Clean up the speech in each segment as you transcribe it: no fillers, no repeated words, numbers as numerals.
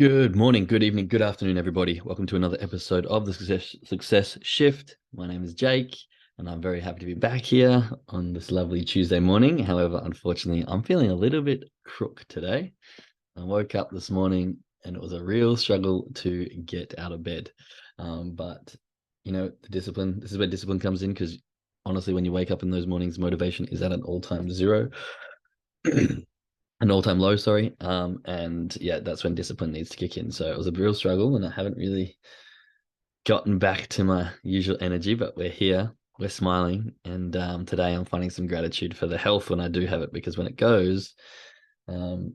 Good morning, good evening, good afternoon, everybody. Welcome to another episode of the Success Shift. My name is Jake, and I'm very happy to be back here on this lovely Tuesday morning. However, unfortunately, I'm feeling a little bit crook today. I woke up this morning and it was a real struggle to get out of bed. But the discipline, this is where discipline comes in because honestly, when you wake up in those mornings, motivation is at an all-time zero. An all-time low, sorry. And yeah, that's when discipline needs to kick in. So it was a real struggle, and I haven't really gotten back to my usual energy, but we're here, we're smiling, and today I'm finding some gratitude for the health when I do have it, because when it goes, um,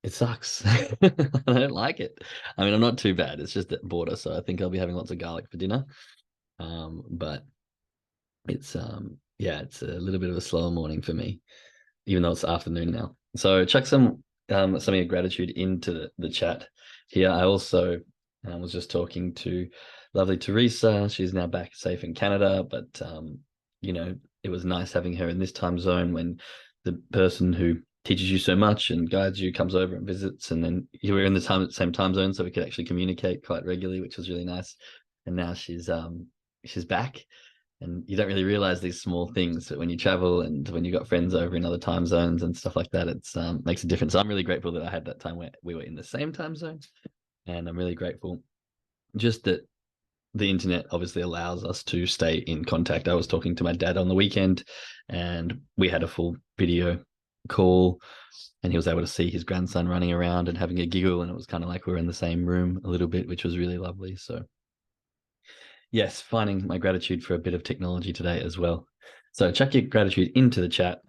it sucks. I don't like it. I mean, I'm not too bad. It's just at border, so I think I'll be having lots of garlic for dinner. But it's yeah, it's a little bit of a slower morning for me, even though it's afternoon now. So chuck some of your gratitude into the chat here. I also was just talking to lovely Teresa. She's now back safe in Canada, but it was nice having her in this time zone when the person who teaches you so much and guides you comes over and visits, and then you were in the same time zone, so we could actually communicate quite regularly, which was really nice. And now she's back, and you don't really realize these small things, but when you travel and when you got friends over in other time zones and stuff like that, it's makes a difference. So I'm really grateful that I had that time where we were in the same time zone, and I'm really grateful just that the internet obviously allows us to stay in contact. I was talking to my dad on the weekend, and we had a full video call, and he was able to see his grandson running around and having a giggle, and it was kind of like we were in the same room a little bit, which was really lovely. So yes, finding my gratitude for a bit of technology today as well. So chuck your gratitude into the chat,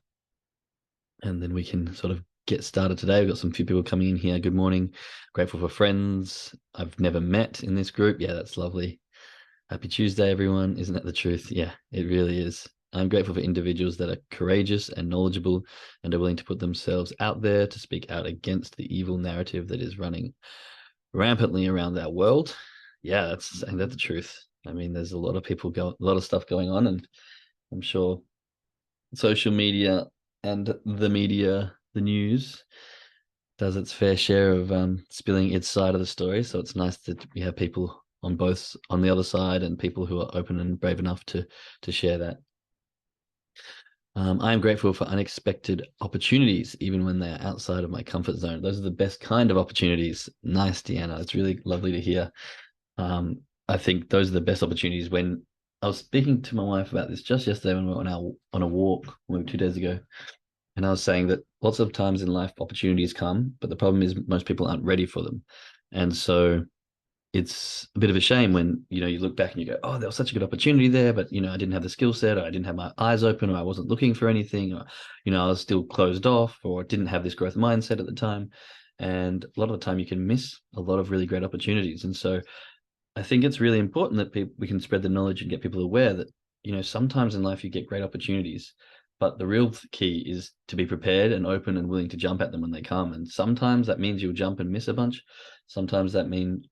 and then we can sort of get started today. We've got some few people coming in here. Good morning. Grateful for friends I've never met in this group. Yeah, that's lovely. Happy Tuesday, everyone. Isn't that the truth? Yeah, it really is. I'm grateful for individuals that are courageous and knowledgeable and are willing to put themselves out there to speak out against the evil narrative that is running rampantly around our world. Yeah, that's the truth. I mean, there's a lot of a lot of stuff going on, and I'm sure social media and the media, the news, does its fair share of spilling its side of the story. So it's nice that we have people on the other side, and people who are open and brave enough to share that. I am grateful for unexpected opportunities, even when they're outside of my comfort zone. Those are the best kind of opportunities. Nice, Deanna. It's really lovely to hear. I think those are the best opportunities. When I was speaking to my wife about this just yesterday when we were on a walk, 2 days ago, and I was saying that lots of times in life opportunities come, but the problem is most people aren't ready for them. And so it's a bit of a shame when, you look back and you go, oh, there was such a good opportunity there, but, I didn't have the skill set, or I didn't have my eyes open, or I wasn't looking for anything, or, I was still closed off, or didn't have this growth mindset at the time. And a lot of the time you can miss a lot of really great opportunities. And so I think it's really important that we can spread the knowledge and get people aware that, sometimes in life you get great opportunities, but the real key is to be prepared and open and willing to jump at them when they come. And sometimes that means you'll jump and miss a bunch. Sometimes that means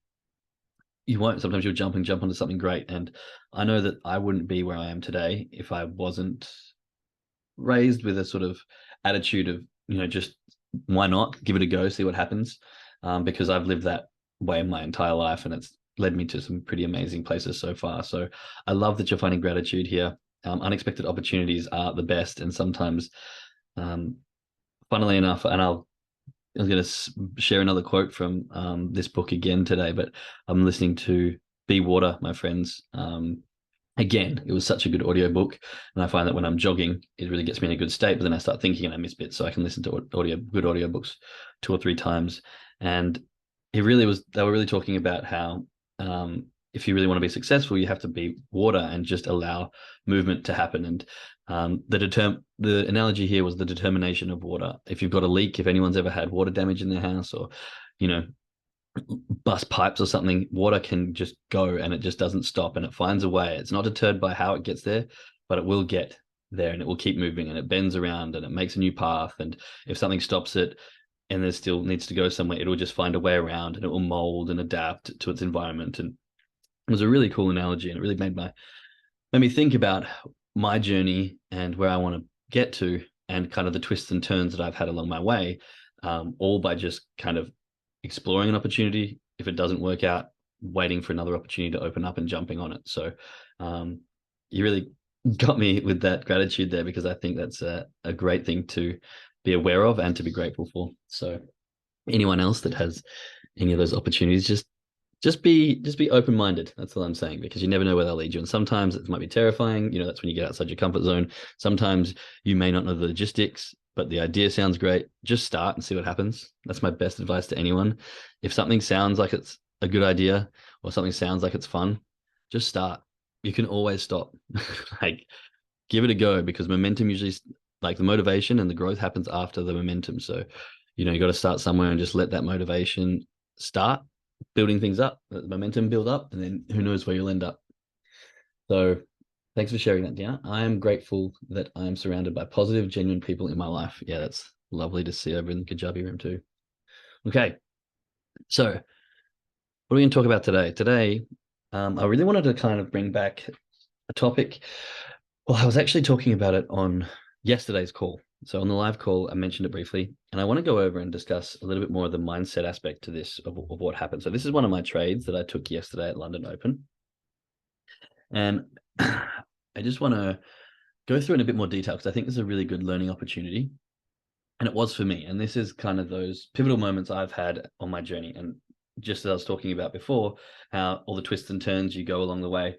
you won't. Sometimes you'll jump onto something great. And I know that I wouldn't be where I am today if I wasn't raised with a sort of attitude of, just why not give it a go, see what happens. Because I've lived that way my entire life, and it's led me to some pretty amazing places so far. So I love that you're finding gratitude here. Unexpected opportunities are the best, and sometimes, funnily enough, and I was going to share another quote from this book again today, but I'm listening to Be Water, my friends. Again, it was such a good audiobook, and I find that when I'm jogging, it really gets me in a good state, but then I start thinking and I miss bits, so I can listen to good audiobooks 2 or 3 times. And they were really talking about how if you really want to be successful, you have to be water and just allow movement to happen. And the analogy here was the determination of water. If you've got a leak, if anyone's ever had water damage in their house, or you know bust pipes or something, water can just go, and it just doesn't stop, and it finds a way. It's not deterred by how it gets there, but it will get there, and it will keep moving, and it bends around, and it makes a new path. And if something stops it and there still needs to go somewhere, it will just find a way around, and it will mold and adapt to its environment. And it was a really cool analogy, and it really made me think about my journey and where I want to get to, and kind of the twists and turns that I've had along my way, all by just kind of exploring an opportunity. If it doesn't work out, waiting for another opportunity to open up and jumping on it. So you really got me with that gratitude there, because I think that's a great thing to be aware of and to be grateful for. So anyone else that has any of those opportunities, just be open-minded. That's all I'm saying, because you never know where they'll lead you. And sometimes it might be terrifying. That's when you get outside your comfort zone. Sometimes you may not know the logistics, but the idea sounds great. Just start and see what happens. That's my best advice to anyone. If something sounds like it's a good idea, or something sounds like it's fun, just start. You can always stop. Like, give it a go, because momentum usually, like, the motivation and the growth happens after the momentum. So, you got to start somewhere and just let that motivation start building things up, let the momentum build up, and then who knows where you'll end up. So thanks for sharing that, Deanna. I am grateful that I am surrounded by positive, genuine people in my life. Yeah, that's lovely to see over in the Kajabi room too. Okay, so what are we going to talk about today? Today, I really wanted to kind of bring back a topic. Well, I was actually talking about it on yesterday's call. So on the live call, I mentioned it briefly, and I want to go over and discuss a little bit more of the mindset aspect to this, of what happened. So this is one of my trades that I took yesterday at London Open. And I just want to go through in a bit more detail, because I think this is a really good learning opportunity. And it was for me. And this is kind of those pivotal moments I've had on my journey. And just as I was talking about before, how all the twists and turns you go along the way.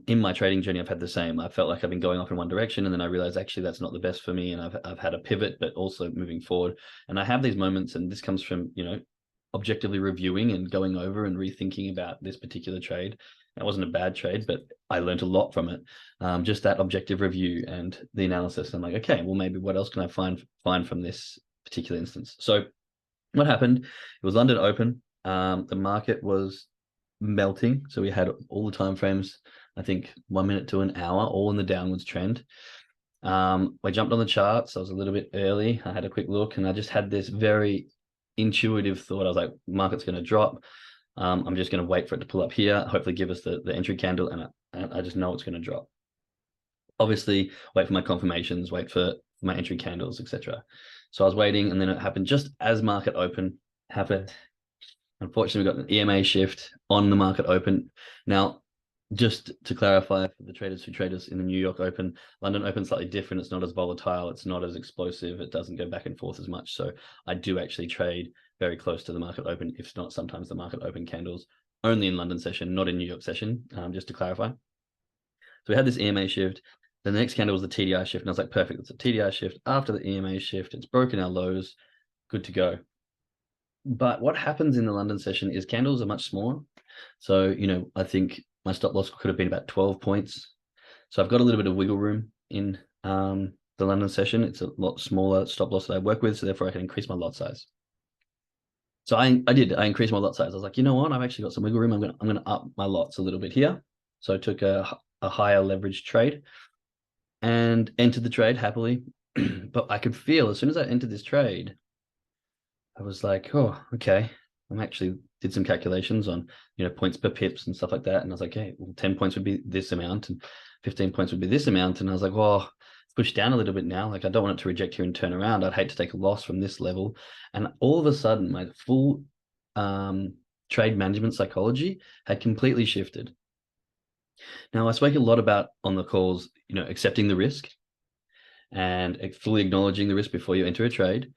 In my trading journey, I've had the same. I felt like I've been going off in one direction, and then I realized actually that's not the best for me. And I've had a pivot, but also moving forward. And I have these moments, and this comes from, objectively reviewing and going over and rethinking about this particular trade. It wasn't a bad trade, but I learned a lot from it. Just that objective review and the analysis. I'm like, okay, well, maybe what else can I find from this particular instance? So what happened? It was London Open. The market was melting. So we had all the time frames, I think 1 minute to an hour, all in the downwards trend. I jumped on the charts. I was a little bit early. I had a quick look, and I just had this very intuitive thought. I was like, market's going to drop. I'm just going to wait for it to pull up here, hopefully give us the entry candle, and I just know it's going to drop. Obviously, wait for my confirmations, wait for my entry candles, etc. So I was waiting, and then it happened just as market open happened. Unfortunately, we got an EMA shift on the market open. Now, just to clarify for the traders who trade us in the New York Open, London Open is slightly different. It's not as volatile. It's not as explosive. It doesn't go back and forth as much. So I do actually trade very close to the market open, if not sometimes the market open candles, only in London session, not in New York session, just to clarify. So we had this EMA shift. Then the next candle was the TDI shift. And I was like, perfect, it's a TDI shift after the EMA shift. It's broken our lows, good to go. But what happens in the London session is candles are much smaller. So, I think my stop loss could have been about 12 points. So I've got a little bit of wiggle room in the London session. It's a lot smaller stop loss that I work with, so therefore I can increase my lot size. So I increased my lot size. I was like, you know what? I've actually got some wiggle room. I'm gonna up my lots a little bit here. So I took a higher leverage trade and entered the trade happily. But I could feel as soon as I entered this trade, I was like, oh, okay. I actually did some calculations on, points per pips and stuff like that. And I was like, okay, well, 10 points would be this amount and 15 points would be this amount. And I was like, well, it's pushed down a little bit now. Like, I don't want it to reject here and turn around. I'd hate to take a loss from this level. And all of a sudden, my full trade management psychology had completely shifted. Now, I spoke a lot about on the calls, accepting the risk and fully acknowledging the risk before you enter a trade,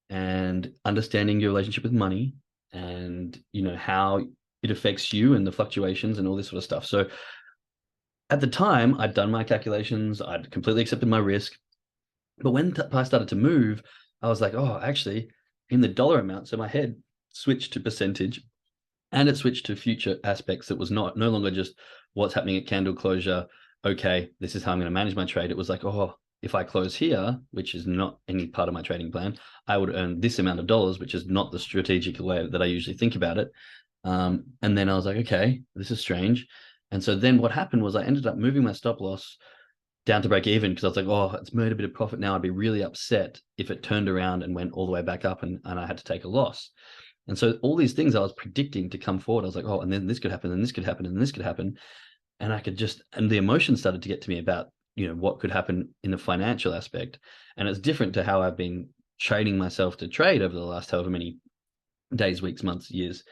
and understanding your relationship with money, and how it affects you and the fluctuations and all this sort of stuff. So at the time, I'd done my calculations, I'd completely accepted my risk. But when price started to move, I was like, oh, actually, in the dollar amount, so my head switched to percentage, and it switched to future aspects. It was no longer just what's happening at candle closure. Okay, this is how I'm going to manage my trade. It was like, oh, if I close here, which is not any part of my trading plan, I would earn this amount of dollars, which is not the strategic way that I usually think about it. And then I was like, okay, this is strange. And so then what happened was I ended up moving my stop loss down to break even, because I was like, oh, it's made a bit of profit now. I'd be really upset if it turned around and went all the way back up and I had to take a loss. And so all these things I was predicting to come forward, I was like, oh, and then this could happen, and this could happen, and this could happen. And and the emotion started to get to me about, what could happen in the financial aspect. And it's different to how I've been training myself to trade over the last however many days, weeks, months, years.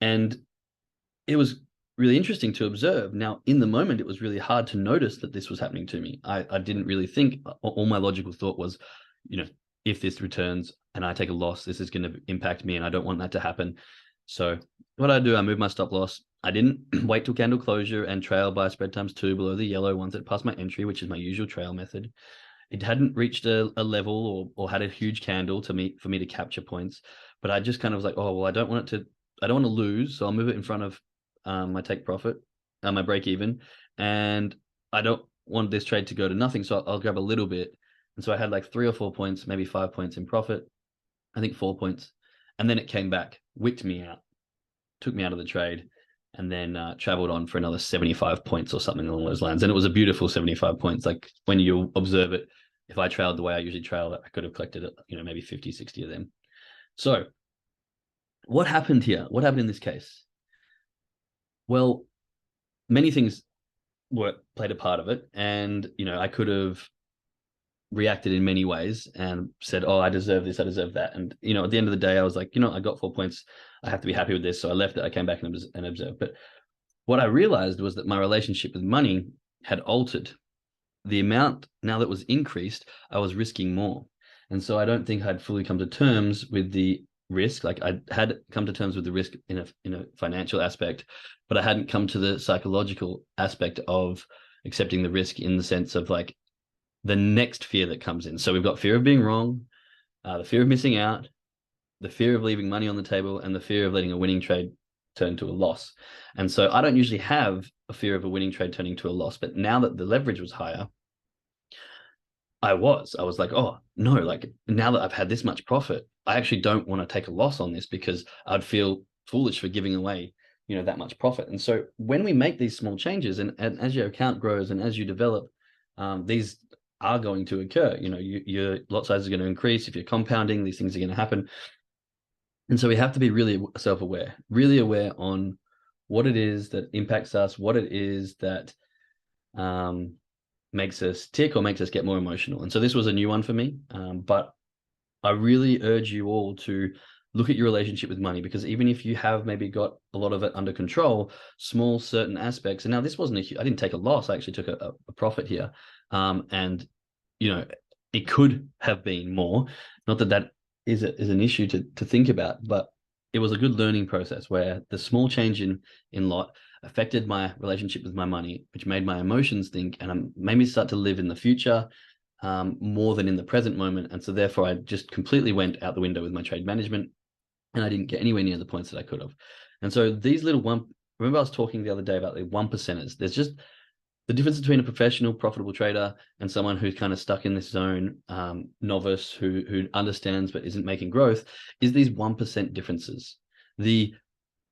And it was really interesting to observe. Now, in the moment, it was really hard to notice that this was happening to me. I didn't really think. All my logical thought was, if this returns and I take a loss, this is going to impact me, and I don't want that to happen. So what I do, I move my stop loss. I didn't wait till candle closure and trail by spread times 2 below the yellow once it passed my entry, which is my usual trail method. It hadn't reached a level or had a huge candle for me to capture points, but I just kind of was like, oh, well, I don't want to lose, so I'll move it in front of my take profit, my break even, and I don't want this trade to go to nothing, so I'll grab a little bit. And so I had like 3 or 4 points, maybe 5 points in profit, I think 4 points, and then it came back, wicked me out, took me out of the trade, and then traveled on for another 75 points or something along those lines. And it was a beautiful 75 points. Like when you observe it, if I trailed the way I usually trail, I could have collected, maybe 50, 60 of them. So what happened here? What happened in this case? Well, many things played a part of it. And, I could have reacted in many ways and said, oh, I deserve this, I deserve that. And, at the end of the day, I was like, I got 4 points. I have to be happy with this. So I left it. I came back and observed. But what I realized was that my relationship with money had altered. The amount now that was increased, I was risking more. And so I don't think I'd fully come to terms with the risk. Like I had come to terms with the risk in a financial aspect, but I hadn't come to the psychological aspect of accepting the risk in the sense of like the next fear that comes in. So we've got fear of being wrong, the fear of missing out, the fear of leaving money on the table, and the fear of letting a winning trade turn to a loss. And so I don't usually have a fear of a winning trade turning to a loss, but now that the leverage was higher, I was like, oh no, like now that I've had this much profit, I actually don't want to take a loss on this because I'd feel foolish for giving away, that much profit. And so when we make these small changes and as your account grows and as you develop, these are going to occur. Your lot size is going to increase. If you're compounding, these things are going to happen. And so we have to be really self-aware, really aware on what it is that impacts us, what it is that makes us tick or makes us get more emotional. And so this was a new one for me, but I really urge you all to look at your relationship with money, because even if you have maybe got a lot of it under control, small certain aspects, and now this wasn't I didn't take a loss, I actually took a profit here. And, it could have been more, not that is an issue to think about, but it was a good learning process where the small change in lot affected my relationship with my money, which made my emotions think and made me start to live in the future more than in the present moment. And so therefore I just completely went out the window with my trade management, and I didn't get anywhere near the points that I could have. And so these remember I was talking the other day about the 1%ers. There's just the difference between a professional profitable trader and someone who's kind of stuck in this zone, novice who understands but isn't making growth, is these 1% differences. The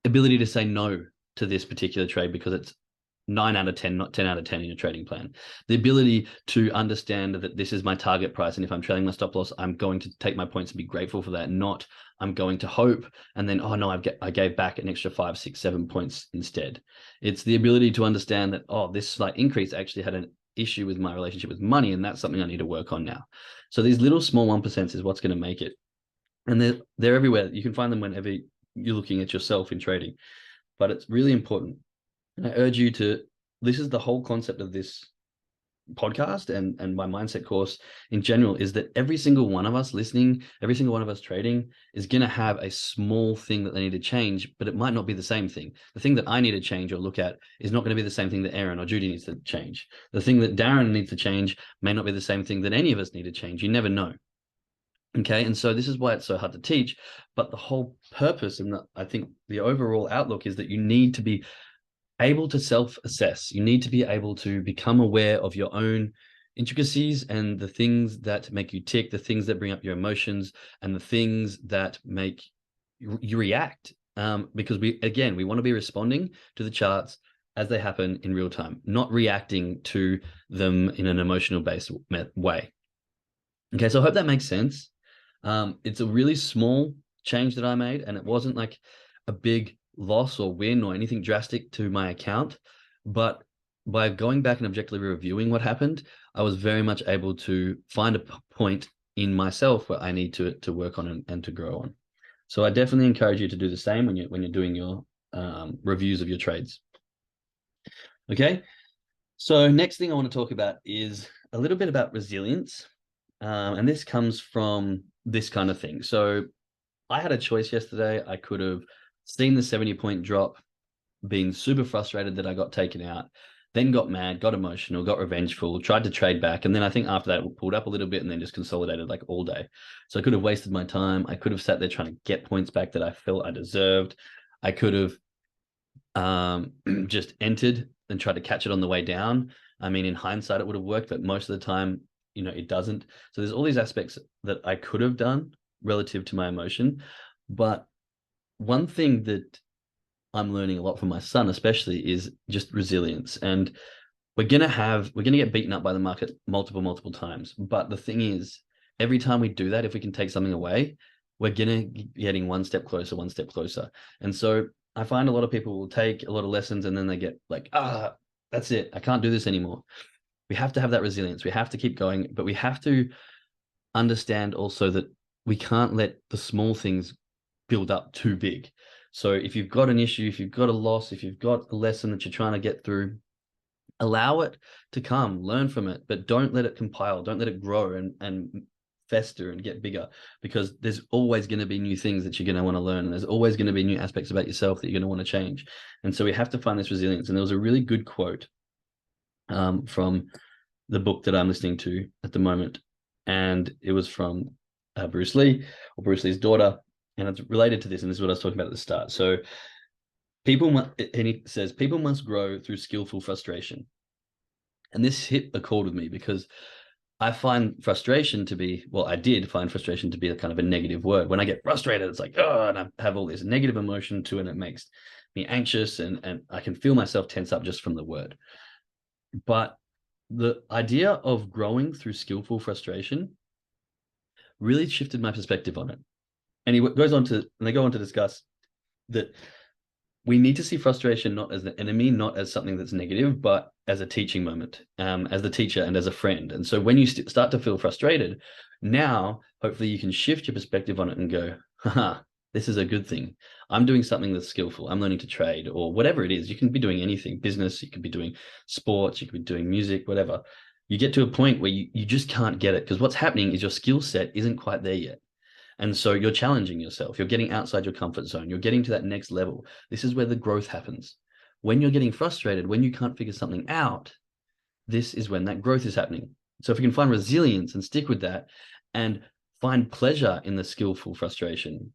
ability to say no to this particular trade because it's 9 out of 10, not 10 out of 10 in your trading plan. The ability to understand that this is my target price, and if I'm trailing my stop loss, I'm going to take my points and be grateful for that, not I'm going to hope and then, oh no, I gave back an extra 5, 6, 7 points instead. It's the ability to understand that, oh, this slight increase actually had an issue with my relationship with money, and that's something I need to work on now. So these little small 1% is what's going to make it. And they're everywhere. You can find them whenever you're looking at yourself in trading, but it's really important. And I urge you this is the whole concept of this podcast and my mindset course in general, is that every single one of us listening, every single one of us trading is going to have a small thing that they need to change, but it might not be the same thing. The thing that I need to change or look at is not going to be the same thing that Aaron or Judy needs to change. The thing that Darren needs to change may not be the same thing that any of us need to change. You never know. Okay. And so this is why it's so hard to teach, but the whole purpose and I think the overall outlook is that you need to be able to self-assess. You need to be able to become aware of your own intricacies and the things that make you tick, the things that bring up your emotions, and the things that make you react. Because we want to be responding to the charts as they happen in real time, not reacting to them in an emotional based way. Okay, so I hope that makes sense. It's a really small change that I made, and it wasn't like a big loss or win or anything drastic to my account, but by going back and objectively reviewing what happened, I was very much able to find a point in myself where I need to work on and to grow on. So I definitely encourage you to do the same when you're doing your reviews of your trades. Okay. So next thing I want to talk about is a little bit about resilience. And this comes from this kind of thing. So I had a choice yesterday. I could have seen the 70-point drop, been super frustrated that I got taken out, then got mad, got emotional, got revengeful, tried to trade back. And then I think after that, it pulled up a little bit and then just consolidated like all day. So I could have wasted my time. I could have sat there trying to get points back that I felt I deserved. I could have just entered and tried to catch it on the way down. I mean, in hindsight, it would have worked, but most of the time, it doesn't. So there's all these aspects that I could have done relative to my emotion. But one thing that I'm learning a lot from my son, especially, is just resilience. And we're going to get beaten up by the market multiple times. But the thing is, every time we do that, if we can take something away, we're going to be getting one step closer, one step closer. And so I find a lot of people will take a lot of lessons and then they get like, that's it. I can't do this anymore. We have to have that resilience. We have to keep going, but we have to understand also that we can't let the small things build up too big. So if you've got an issue, if you've got a loss, if you've got a lesson that you're trying to get through, allow it to come, learn from it, but don't let it compile. Don't let it grow and fester and get bigger, because there's always going to be new things that you're going to want to learn. And there's always going to be new aspects about yourself that you're going to want to change. And so we have to find this resilience. And there was a really good quote from the book that I'm listening to at the moment. And it was from Bruce Lee, or Bruce Lee's daughter. And it's related to this. And this is what I was talking about at the start. So he says, people must grow through skillful frustration. And this hit a chord with me because I find frustration to be, I did find frustration to be a kind of a negative word. When I get frustrated, it's like, and I have all this negative emotion to it, and it makes me anxious, and I can feel myself tense up just from the word. But the idea of growing through skillful frustration really shifted my perspective on it. And they go on to discuss that we need to see frustration not as the enemy, not as something that's negative, but as a teaching moment, as the teacher and as a friend. And so when you start to feel frustrated, now hopefully you can shift your perspective on it and go, this is a good thing. I'm doing something that's skillful. I'm learning to trade, or whatever it is. You can be doing anything, business, you could be doing sports, you could be doing music, whatever. You get to a point where you just can't get it, because what's happening is your skill set isn't quite there yet. And so you're challenging yourself. You're getting outside your comfort zone. You're getting to that next level. This is where the growth happens. When you're getting frustrated, when you can't figure something out, this is when that growth is happening. So if you can find resilience and stick with that and find pleasure in the skillful frustration,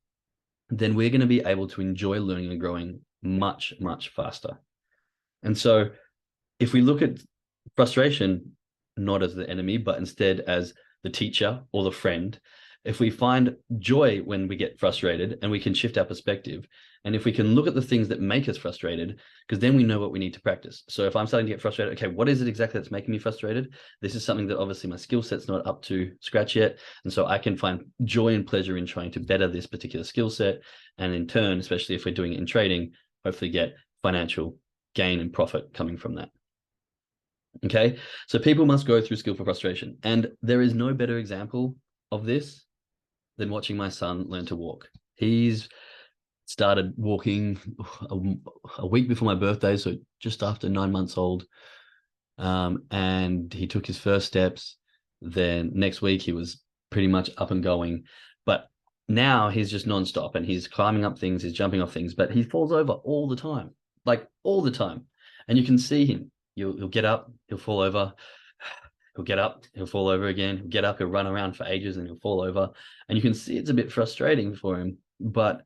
then we're going to be able to enjoy learning and growing much, much faster. And so if we look at frustration not as the enemy, but instead as the teacher or the friend, if we find joy when we get frustrated, and we can shift our perspective, and if we can look at the things that make us frustrated, because then we know what we need to practice. So if I'm starting to get frustrated, okay, what is it exactly that's making me frustrated? This is something that obviously my skill set's not up to scratch yet. And so I can find joy and pleasure in trying to better this particular skill set. And in turn, especially if we're doing it in trading, hopefully get financial gain and profit coming from that. Okay, so people must go through skillful frustration. And there is no better example of this than watching my son learn to walk. He's started walking a week before my birthday, so just after 9 months old. And he took his first steps. Then next week he was pretty much up and going. But now he's just nonstop, and he's climbing up things, he's jumping off things, but he falls over all the time, like all the time. And you can see him. He'll get up, he'll fall over. He'll get up, he'll fall over again. He'll get up, he'll run around for ages, and he'll fall over. And you can see it's a bit frustrating for him, but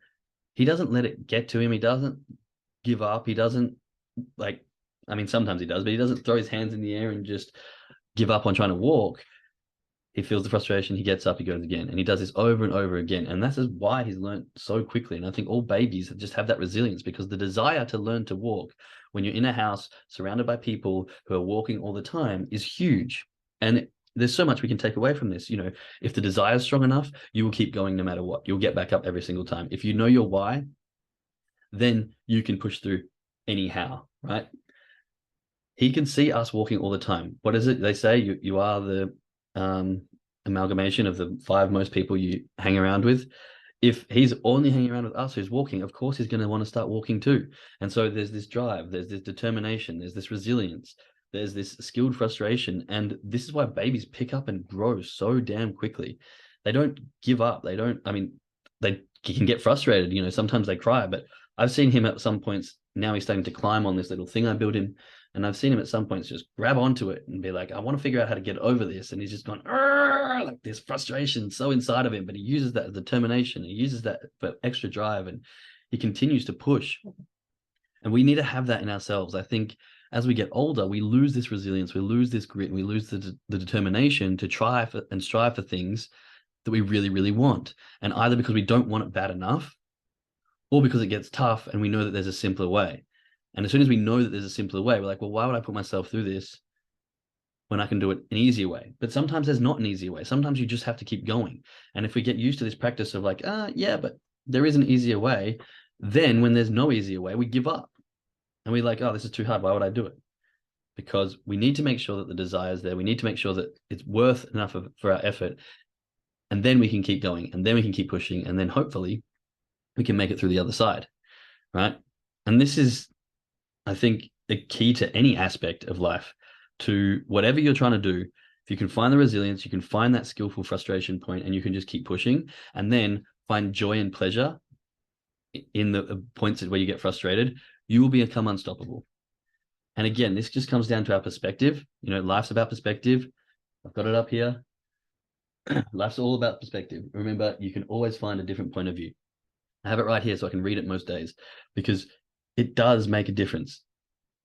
he doesn't let it get to him. He doesn't give up. He doesn't sometimes he does, but he doesn't throw his hands in the air and just give up on trying to walk. He feels the frustration. He gets up, he goes again. And he does this over and over again. And that's why he's learned so quickly. And I think all babies just have that resilience, because the desire to learn to walk when you're in a house surrounded by people who are walking all the time is huge. And there's so much we can take away from this. If the desire is strong enough, you will keep going no matter what. You'll get back up every single time. If you know your why, then you can push through anyhow, right? He can see us walking all the time. What is it they say? You are the amalgamation of the 5 most people you hang around with. if he's only hanging around with us who's walking, of course he's going to want to start walking too. And so there's this drive, there's this determination, there's this resilience, there's this skilled frustration. And this is why babies pick up and grow so damn quickly. They don't give up. They can get frustrated. Sometimes they cry, but I've seen him at some points. Now he's starting to climb on this little thing I built him. And I've seen him at some points just grab onto it and be like, I want to figure out how to get over this. And he's just gone, like this frustration so inside of him, but he uses that as determination. He uses that for extra drive, and he continues to push. And we need to have that in ourselves. I think as we get older, we lose this resilience, we lose this grit, and we lose the determination to try and strive for things that we really, really want. And either because we don't want it bad enough, or because it gets tough and we know that there's a simpler way. And as soon as we know that there's a simpler way, we're like, well, why would I put myself through this when I can do it an easier way? But sometimes there's not an easier way. Sometimes you just have to keep going. And if we get used to this practice of like, yeah, but there is an easier way, then when there's no easier way, we give up. And we're like, oh, this is too hard. Why would I do it? Because we need to make sure that the desire is there. We need to make sure that it's worth enough for our effort. And then we can keep going. And then we can keep pushing. And then hopefully we can make it through the other side, right? And this is, I think, the key to any aspect of life, to whatever you're trying to do. If you can find the resilience, you can find that skillful frustration point, and you can just keep pushing, and then find joy and pleasure in the points where you get frustrated, you will become unstoppable. And again, this just comes down to our perspective. Life's about perspective. I've got it up here. Life's all about perspective. Remember, you can always find a different point of view. I have it right here so I can read it most days, because it does make a difference.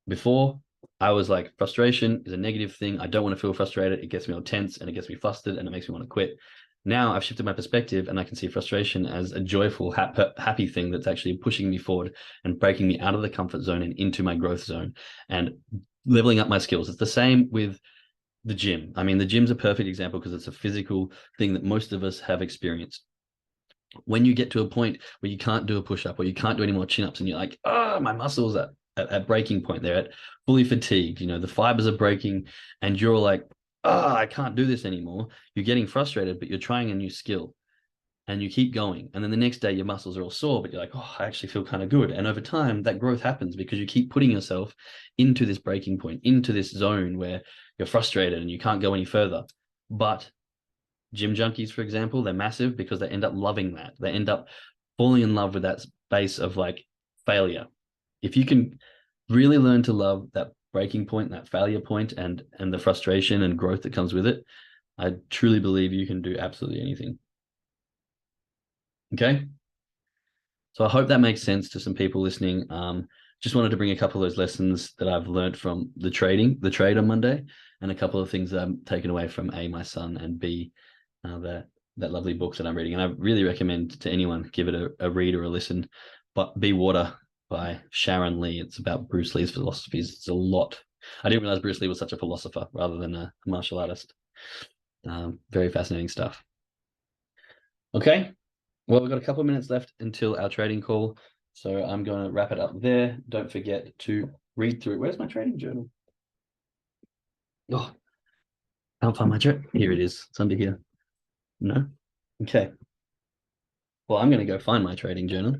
Before, I was like, frustration is a negative thing. I don't want to feel frustrated. It gets me all tense and it gets me flustered and it makes me want to quit. Now I've shifted my perspective and I can see frustration as a joyful, happy thing that's actually pushing me forward and breaking me out of the comfort zone and into my growth zone and leveling up my skills. It's the same with the gym. I mean, the gym's a perfect example because it's a physical thing that most of us have experienced. When you get to a point where you can't do a push-up or you can't do any more chin-ups and you're like, oh, my muscles are at breaking point, they're at fully fatigued, the fibers are breaking, and you're like, oh, I can't do this anymore. You're getting frustrated, but you're trying a new skill and you keep going. And then the next day your muscles are all sore, but you're like, oh, I actually feel kind of good. And over time that growth happens because you keep putting yourself into this breaking point, into this zone where you're frustrated and you can't go any further. But gym junkies, for example, they're massive because they end up loving that. They end up falling in love with that space of like failure. If you can really learn to love that breaking point, that failure point, and the frustration and growth that comes with it, I truly believe you can do absolutely anything. Okay. So I hope that makes sense to some people listening. Just wanted to bring a couple of those lessons that I've learned from the trade on Monday, and a couple of things that I'm taken away from A, my son, and B, that lovely book that I'm reading. And I really recommend to anyone, give it a read or a listen. But Be Water by Sharon Lee. It's about Bruce Lee's philosophies. It's a lot. I didn't realize Bruce Lee was such a philosopher rather than a martial artist. Very fascinating stuff. Okay. Well, we've got a couple of minutes left until our trading call. So I'm going to wrap it up there. Don't forget to read through it. Where's my trading journal? Oh, I don't find my journal. Here it is. It's under here. No? Okay. Well, I'm going to go find my trading journal.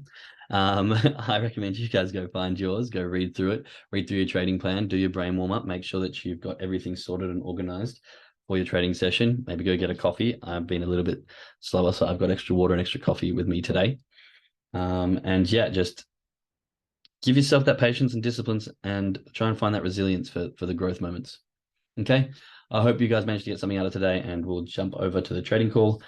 I recommend you guys go find yours, go read through it, read through your trading plan, do your brain warm up, make sure that you've got everything sorted and organized for your trading session. Maybe go get a coffee. I've been a little bit slower, so I've got extra water and extra coffee with me today. And yeah, just give yourself that patience and disciplines and try and find that resilience for the growth moments. Okay. I hope you guys managed to get something out of today, and we'll jump over to the trading call.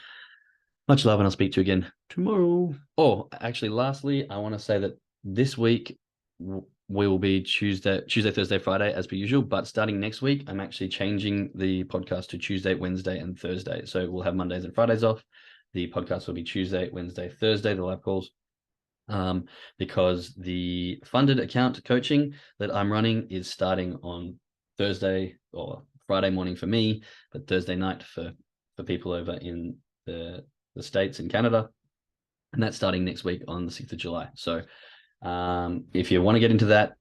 Much love, and I'll speak to you again tomorrow. Oh, actually, lastly, I want to say that this week we will be Tuesday, Thursday, Friday, as per usual. But starting next week, I'm actually changing the podcast to Tuesday, Wednesday, and Thursday. So we'll have Mondays and Fridays off. The podcast will be Tuesday, Wednesday, Thursday, the live calls. Because the funded account coaching that I'm running is starting on Thursday or Friday morning for me, but Thursday night for people over in the States and Canada. And that's starting next week on the 6th of July. So if you want to get into that,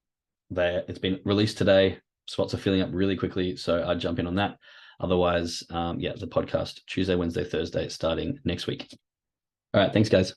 it's been released today. Spots are filling up really quickly, so I'd jump in on that. Otherwise, yeah, the podcast Tuesday, Wednesday, Thursday starting next week. All right, thanks, guys.